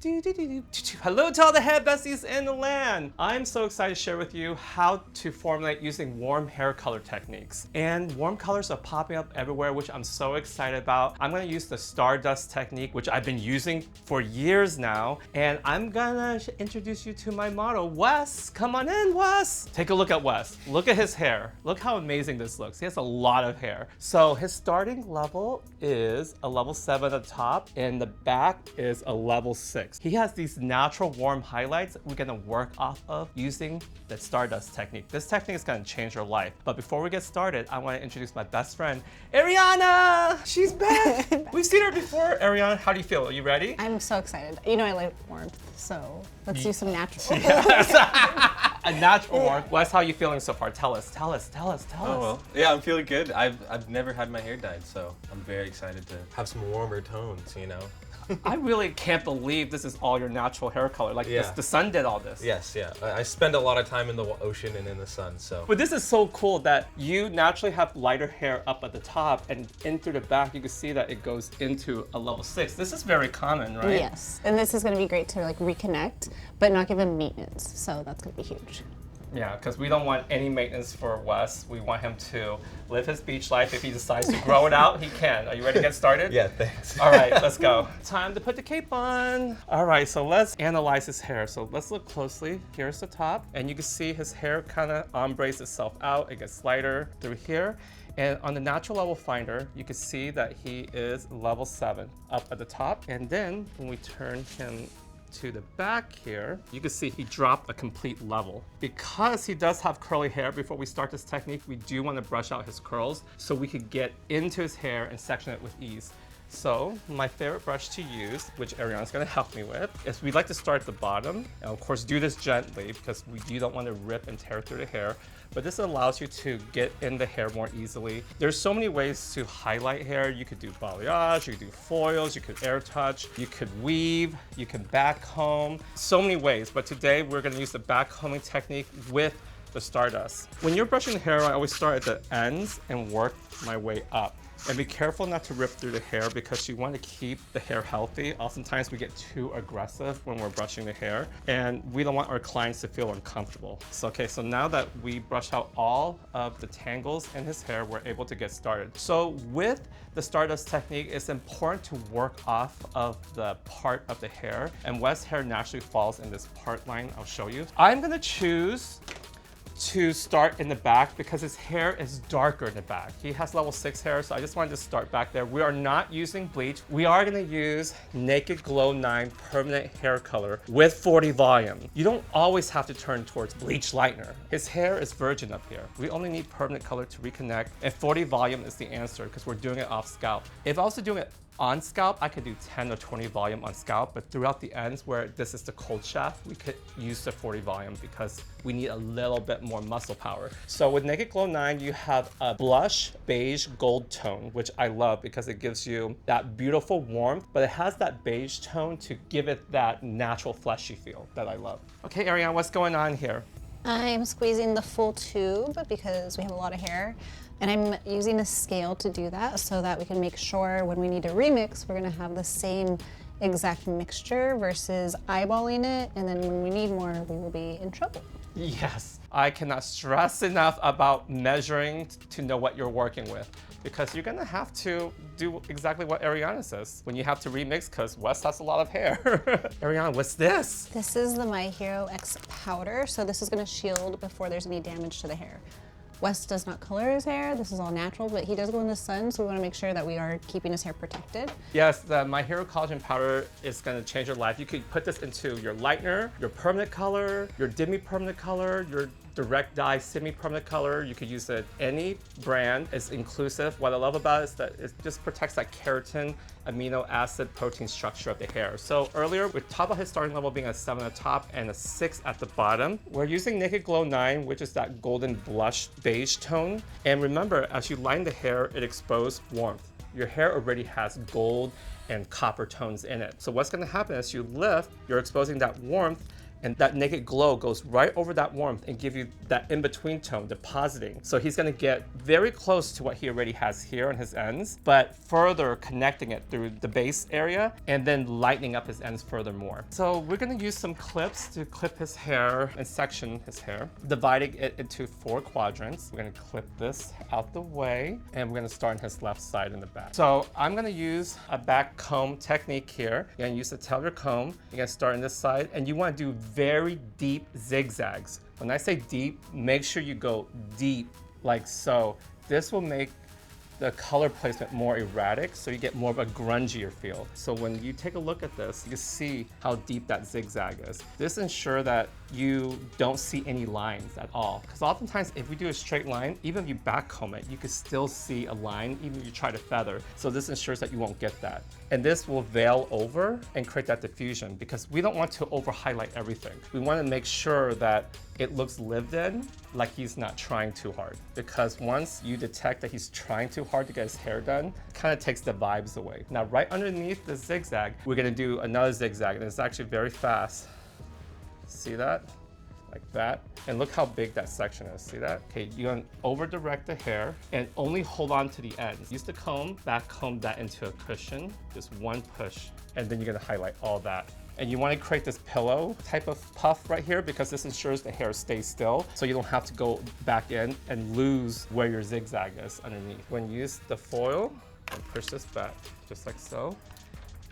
Hello to all the hair besties in the land. I'm so excited to share with you how to formulate using warm hair color techniques. And warm colors are popping up everywhere, which I'm so excited about. I'm gonna use the Stardust technique, which I've been using for years now. And I'm gonna introduce you to my model, Wes. Come on in, Wes. Take a look at Wes. Look at his hair. Look how amazing this looks. He has a lot of hair. So his starting level is a level 7 at the top, and the back is a level 6. He has these natural warm highlights we're gonna work off of using the Stardust technique. This technique is gonna change your life. But before we get started, I wanna introduce my best friend, Ariana! She's back! We've seen her before. Ariana, how do you feel? Are you ready? I'm so excited. You know I like warmth, so let's do some natural. Yes. A natural warmth. Wes, how are you feeling so far? Tell us. Oh, well, yeah, I'm feeling good. I've never had my hair dyed, so I'm very excited to have some warmer tones, you know? I really can't believe this is all your natural hair color. Like the sun did all this. Yes, yeah. I spend a lot of time in the ocean and in the sun, so. But this is so cool that you naturally have lighter hair up at the top, and in through the back, you can see that it goes into a level 6. This is very common, right? Yes, and this is going to be great to like reconnect, but not give him maintenance. So that's going to be huge. Yeah, because we don't want any maintenance for Wes. We want him to live his beach life. If he decides to grow it out, he can. Are you ready to get started? Yeah, thanks. All right, let's go. Time to put the cape on. All right, so let's analyze his hair. So let's look closely. Here's the top, and you can see his hair kind of ombres itself out. It gets lighter through here. And on the natural level finder, you can see that he is level 7 up at the top. And then when we turn him to the back here, you can see he dropped a complete level. Because he does have curly hair, before we start this technique, we do want to brush out his curls so we could get into his hair and section it with ease. So my favorite brush to use, which Ariana's gonna help me with, is we like to start at the bottom. And of course, do this gently because you don't want to rip and tear through the hair. But this allows you to get in the hair more easily. There's so many ways to highlight hair. You could do balayage, you could do foils, you could air touch, you could weave, you can backcomb, so many ways. But today we're gonna use the backcombing technique with the Stardust. When you're brushing the hair, I always start at the ends and work my way up. And be careful not to rip through the hair because you want to keep the hair healthy. Oftentimes we get too aggressive when we're brushing the hair, and we don't want our clients to feel uncomfortable. So, okay, so now that we brushed out all of the tangles in his hair, we're able to get started. So with the Stardust technique, it's important to work off of the part of the hair, and Wes' hair naturally falls in this part line. I'll show you. I'm gonna choose to start in the back because his hair is darker in the back. He has level 6 hair, so I just wanted to start back there. We are not using bleach. We are gonna use Naked Glow 9 permanent hair color with 40 volume. You don't always have to turn towards bleach lightener. His hair is virgin up here. We only need permanent color to reconnect, and 40 volume is the answer because we're doing it off scalp. If I was doing it on scalp, I could do 10 or 20 volume on scalp, but throughout the ends where this is the cold shaft, we could use the 40 volume because we need a little bit more muscle power. So with Naked Glow 9, you have a blush beige gold tone, which I love because it gives you that beautiful warmth, but it has that beige tone to give it that natural fleshy feel that I love. Okay, Ariana, what's going on here? I'm squeezing the full tube because we have a lot of hair. And I'm using a scale to do that so that we can make sure when we need to remix, we're gonna have the same exact mixture versus eyeballing it. And then when we need more, we will be in trouble. Yes, I cannot stress enough about measuring to know what you're working with, because you're gonna have to do exactly what Ariana says when you have to remix, because Wes has a lot of hair. Ariana, what's this? This is the My Hero X powder. So this is gonna shield before there's any damage to the hair. Wes does not color his hair. This is all natural, but he does go in the sun, so we want to make sure that we are keeping his hair protected. Yes, the My Hero Collagen powder is going to change your life. You could put this into your lightener, your permanent color, your demi-permanent color, your direct dye semi-permanent color. You could use it any brand. It's inclusive. What I love about it is that it just protects that keratin, amino acid, protein structure of the hair. So earlier, we talked about his starting level being a 7 at the top and a 6 at the bottom. We're using Naked Glow 9, which is that golden blush beige tone. And remember, as you line the hair, it exposed warmth. Your hair already has gold and copper tones in it. So what's gonna happen as you lift, you're exposing that warmth, and that naked glow goes right over that warmth and give you that in-between tone depositing. So he's gonna get very close to what he already has here on his ends, but further connecting it through the base area and then lightening up his ends furthermore. So we're gonna use some clips to clip his hair and section his hair, dividing it into 4 quadrants. We're gonna clip this out the way, and we're gonna start on his left side in the back. So I'm gonna use a back comb technique here. You're gonna use the tail of your comb. You're gonna start on this side, and you wanna do very deep zigzags. When I say deep, make sure you go deep like so. This will make the color placement more erratic, so you get more of a grungier feel. So when you take a look at this, you can see how deep that zigzag is. This ensures that you don't see any lines at all. Because oftentimes if we do a straight line, even if you back comb it, you can still see a line, even if you try to feather. So this ensures that you won't get that. And this will veil over and create that diffusion, because we don't want to over highlight everything. We want to make sure that it looks lived in, like he's not trying too hard. Because once you detect that he's trying too hard to get his hair done, it kind of takes the vibes away. Now right underneath the zigzag, we're gonna do another zigzag, and it's actually very fast. See that? Like that. And look how big that section is, see that? Okay, you're gonna over direct the hair and only hold on to the ends. Use the comb, back comb that into a cushion, just one push, and then you're gonna highlight all that. And you wanna create this pillow type of puff right here, because this ensures the hair stays still, so you don't have to go back in and lose where your zigzag is underneath. When you use the foil, and push this back, just like so,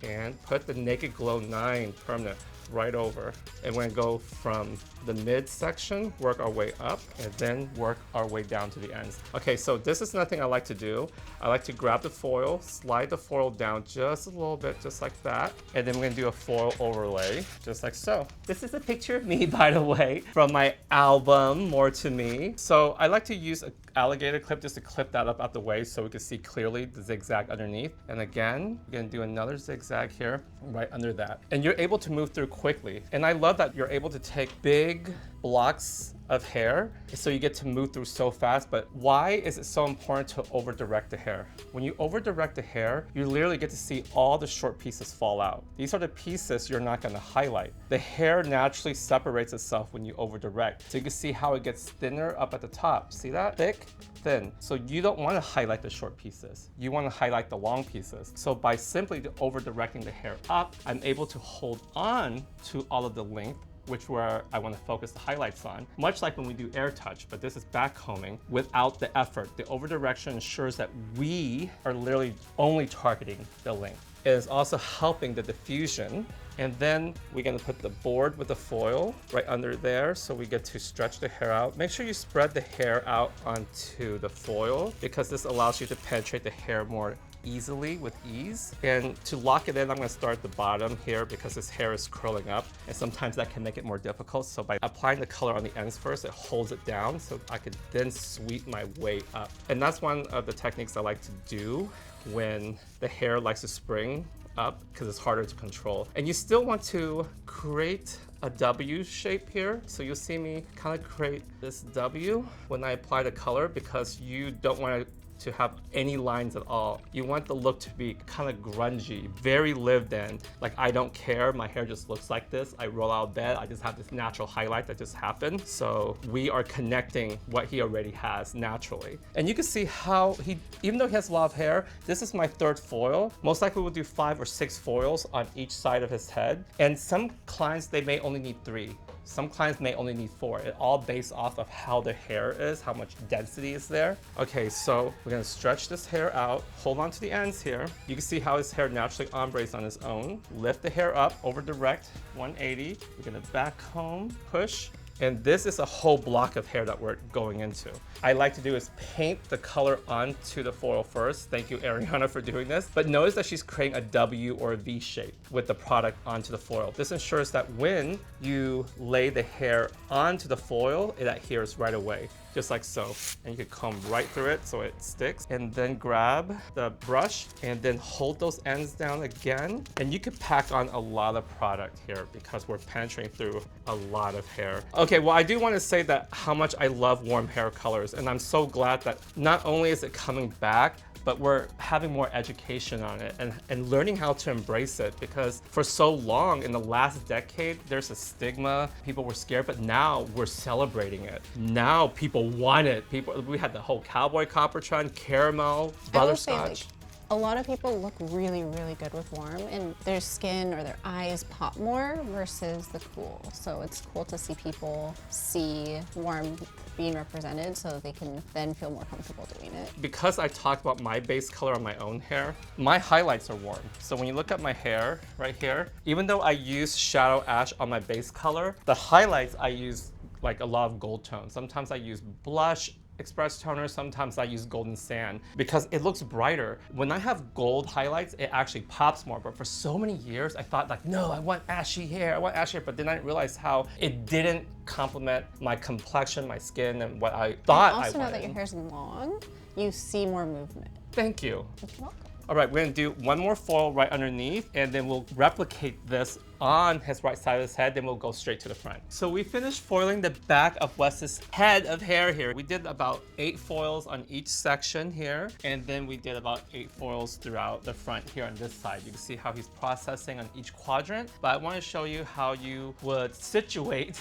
and put the Naked Glow 9 permanent right over. And we're gonna go from the mid section, work our way up, and then work our way down to the ends. Okay, so this is nothing I like to do. I like to grab the foil, slide the foil down just a little bit, just like that. And then we're gonna do a foil overlay, just like so. This is a picture of me, by the way, from my album, More to Me. So I like to use an alligator clip just to clip that up out the way so we can see clearly the zigzag underneath. And again, we're gonna do another zigzag here, right under that. And you're able to move through quickly. And I love that you're able to take big blocks of hair, so you get to move through so fast. But why is it so important to over direct the hair? When you over direct the hair, you literally get to see all the short pieces fall out. These are the pieces you're not gonna highlight. The hair naturally separates itself when you over direct. So you can see how it gets thinner up at the top. See that? Thick, thin. So you don't wanna highlight the short pieces. You wanna highlight the long pieces. So by simply over directing the hair up, I'm able to hold on to all of the length, which where I want to focus the highlights on, much like when we do air touch, but this is back combing without the effort. The over direction ensures that we are literally only targeting the length. It is also helping the diffusion. And then we're gonna put the board with the foil right under there, so we get to stretch the hair out. Make sure you spread the hair out onto the foil, because this allows you to penetrate the hair more easily with ease. And to lock it in, I'm gonna start at the bottom here because this hair is curling up, and sometimes that can make it more difficult. So by applying the color on the ends first, it holds it down so I could then sweep my way up. And that's one of the techniques I like to do when the hair likes to spring up, because it's harder to control. And you still want to create a W shape here. So you'll see me kind of create this W when I apply the color, because you don't want to have any lines at all. You want the look to be kind of grungy, very lived in. Like, I don't care, my hair just looks like this. I roll out of bed, I just have this natural highlight that just happened. So we are connecting what he already has naturally. And you can see how he, even though he has a lot of hair, this is my third foil. Most likely we'll do 5 or 6 foils on each side of his head. And some clients, they may only need 3. Some clients may only need 4. It all based off of how the hair is, how much density is there. Okay, so we're gonna stretch this hair out, hold on to the ends here. You can see how his hair naturally ombres on his own. Lift the hair up, over direct, 180. We're gonna back comb, push. And this is a whole block of hair that we're going into. I like to do is paint the color onto the foil first. Thank you, Ariana, for doing this. But notice that she's creating a W or a V shape with the product onto the foil. This ensures that when you lay the hair onto the foil, it adheres right away, just like so. And you can comb right through it so it sticks. And then grab the brush and then hold those ends down again. And you can pack on a lot of product here because we're penetrating through a lot of hair. Okay, well, I do want to say that how much I love warm hair colors, and I'm so glad that not only is it coming back, but we're having more education on it and learning how to embrace it, because for so long in the last decade, there's a stigma. People were scared, but now we're celebrating it. Now people want it. We had the whole cowboy copper trend, caramel, I will say, butterscotch. a lot of people look really, really good with warm, and their skin or their eyes pop more versus the cool. So it's cool to see people see warm being represented so they can then feel more comfortable doing it. Because I talked about my base color on my own hair, my highlights are warm. So when you look at my hair right here, even though I use shadow ash on my base color, the highlights I use like a lot of gold tones. Sometimes I use blush, express toner, sometimes I use golden sand because it looks brighter. When I have gold highlights, it actually pops more. But for so many years, I thought like, no, I want ashy hair, but then I realized how it didn't complement my complexion, my skin, and what I thought I wanted. Also, now that your hair's long, you see more movement. Thank you. You're welcome. All right, we're gonna do one more foil right underneath, and then we'll replicate this on his right side of his head, then we'll go straight to the front. So we finished foiling the back of Wes's head of hair here. We did about 8 foils on each section here, and then we did about 8 foils throughout the front here on this side. You can see how he's processing on each quadrant, but I wanna show you how you would situate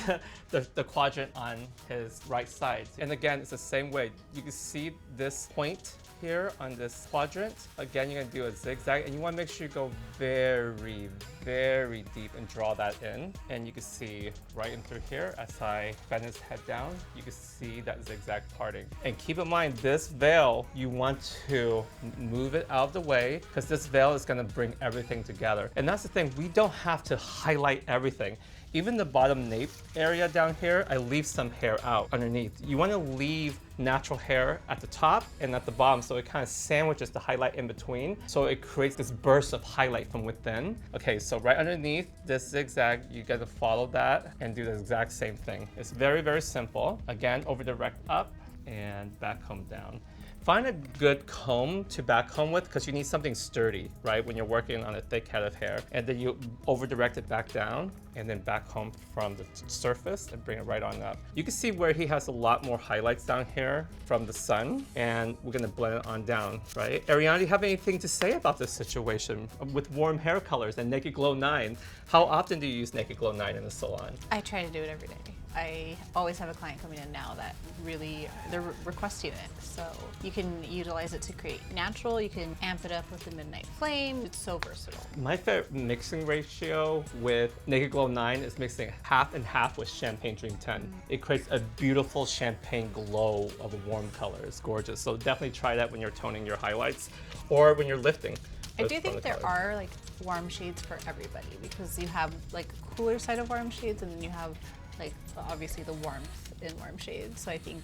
the quadrant on his right side. And again, it's the same way. You can see this point here on this quadrant. Again, you're gonna do a zigzag, and you wanna make sure you go very, very deep and draw that in. And you can see right in through here, as I bend his head down, you can see that zigzag parting. And keep in mind, this veil, you want to move it out of the way, because this veil is gonna bring everything together. And that's the thing, we don't have to highlight everything. Even the bottom nape area down here, I leave some hair out underneath. You wanna leave natural hair at the top and at the bottom, so it kind of sandwiches the highlight in between, so it creates this burst of highlight from within. Okay, so right underneath this zigzag, you gotta follow that and do the exact same thing. It's very, very simple. Again, over direct up and back comb down. Find a good comb to back comb with, because you need something sturdy, right? When you're working on a thick head of hair. And then you over direct it back down and then back comb from the surface and bring it right on up. You can see where he has a lot more highlights down here from the sun, and we're gonna blend it on down, right? Ariana, do you have anything to say about this situation with warm hair colors and Naked Glow 9? How often do you use Naked Glow 9 in the salon? I try to do it every day. I always have a client coming in now that really, they're requesting it. So you can utilize it to create natural, you can amp it up with the midnight flame. It's so versatile. My favorite mixing ratio with Naked Glow 9 is mixing half and half with Champagne Dream 10. It creates a beautiful champagne glow of a warm color. It's gorgeous. So definitely try that when you're toning your highlights or when you're lifting. I do think there are like warm shades for everybody, because you have like cooler side of warm shades, and then you have like obviously the warmth in warm shades. So I think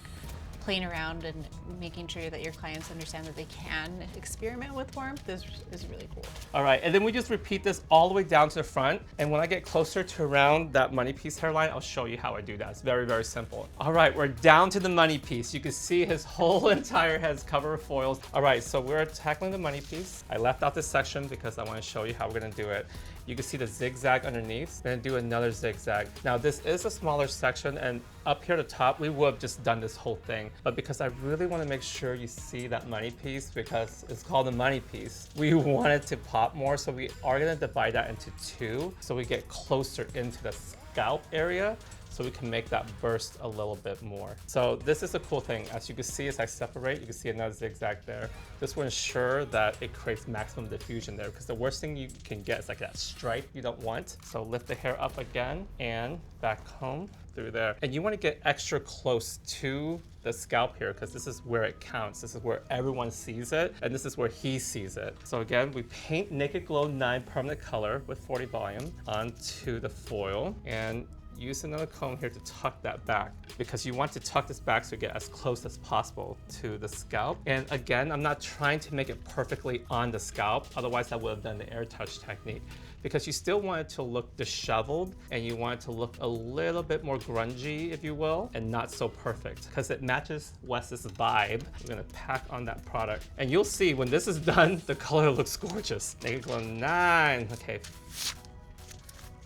playing around and making sure that your clients understand that they can experiment with warmth is really cool. All right, and then we just repeat this all the way down to the front. And when I get closer to around that money piece hairline, I'll show you how I do that. It's very, very simple. All right, we're down to the money piece. You can see his whole entire head's covered with foils. All right, so we're tackling the money piece. I left out this section because I want to show you how we're gonna do it. You can see the zigzag underneath. We're gonna do another zigzag. Now this is a smaller section, and up here at the top, we would have just done this whole thing. But because I really wanna make sure you see that money piece, because it's called the money piece, we want it to pop more, so we are gonna divide that into 2, so we get closer into the scalp area, so we can make that burst a little bit more. So this is a cool thing. As you can see, as I separate, you can see another zigzag there. This will ensure that it creates maximum diffusion there, because the worst thing you can get is like that stripe you don't want. So lift the hair up again and back comb through there. And you want to get extra close to the scalp here, because this is where it counts. This is where everyone sees it, and this is where he sees it. So again, we paint Naked Glow 9 permanent color with 40 volume onto the foil, and use another comb here to tuck that back, because you want to tuck this back so you get as close as possible to the scalp. And again, I'm not trying to make it perfectly on the scalp, otherwise I would have done the air touch technique, because you still want it to look disheveled, and you want it to look a little bit more grungy, if you will, and not so perfect, because it matches Wes's vibe. We're gonna pack on that product, and you'll see when this is done, the color looks gorgeous. Naked Glow 9, okay.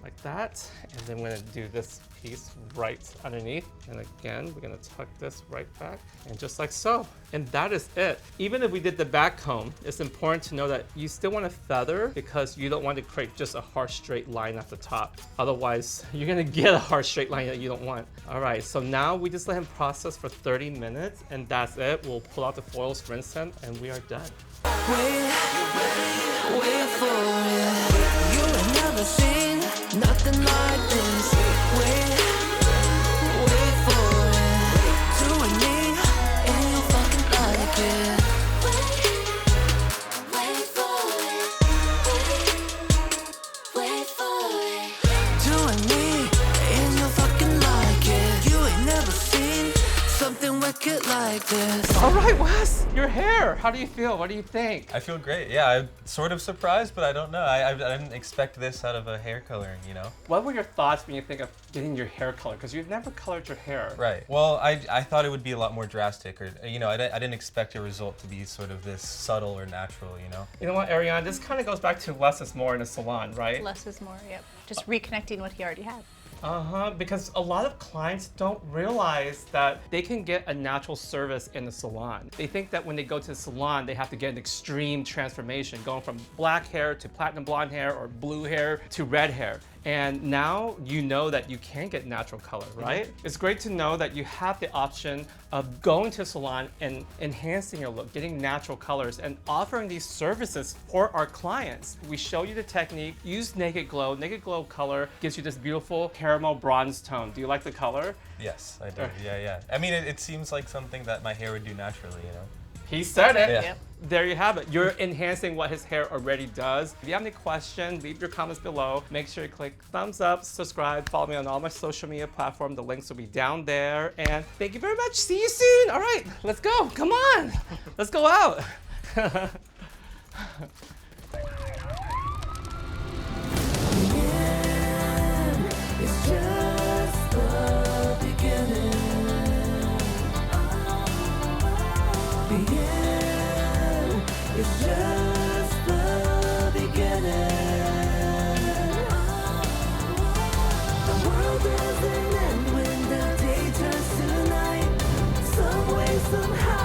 like that. And then we're gonna do this piece right underneath. And again, we're gonna tuck this right back, and just like so. And that is it. Even if we did the back comb, it's important to know that you still want to feather because you don't want to create just a harsh straight line at the top. Otherwise, you're gonna get a harsh straight line that you don't want. All right, so now we just let him process for 30 minutes, and that's it. We'll pull out the foils, rinse them, and we are done. Wait for it. You ain't never seen nothing like this. Wait for it. Doing me, and you fucking like it. Wait for it. Doing me, and you fucking like it. You ain't never seen something wicked like this. All right, Wes, your hair. How do you feel? What do you think? I feel great. Yeah, I'm sort of surprised, but I don't know. I didn't expect this out of a hair coloring, you know? What were your thoughts when you think of getting your hair colored? Because you've never colored your hair. Right. Well, I thought it would be a lot more drastic, or, you know, I didn't expect a result to be sort of this subtle or natural, you know? You know what, Ariane? This kind of goes back to less is more in a salon, right? Less is more, yep. Just reconnecting what he already had. Because a lot of clients don't realize that they can get a natural service in the salon. They think that when they go to the salon, they have to get an extreme transformation, going from black hair to platinum blonde hair or blue hair to red hair. And now you know that you can get natural color, right? It's great to know that you have the option of going to a salon and enhancing your look, getting natural colors, and offering these services for our clients. We show you the technique, use Naked Glow. Naked Glow color gives you this beautiful caramel bronze tone. Do you like the color? Yes, I do. Yeah. I mean, it seems like something that my hair would do naturally, you know? He said it. Yeah. Yep. There you have it. You're enhancing what his hair already does. If you have any questions, leave your comments below. Make sure you click thumbs up, subscribe, follow me on all my social media platforms. The links will be down there. And thank you very much. See you soon. All right, let's go. Come on. Let's go out. It's just the beginning. The end is just the beginning. The world doesn't end when the day turns to night. Some way, somehow.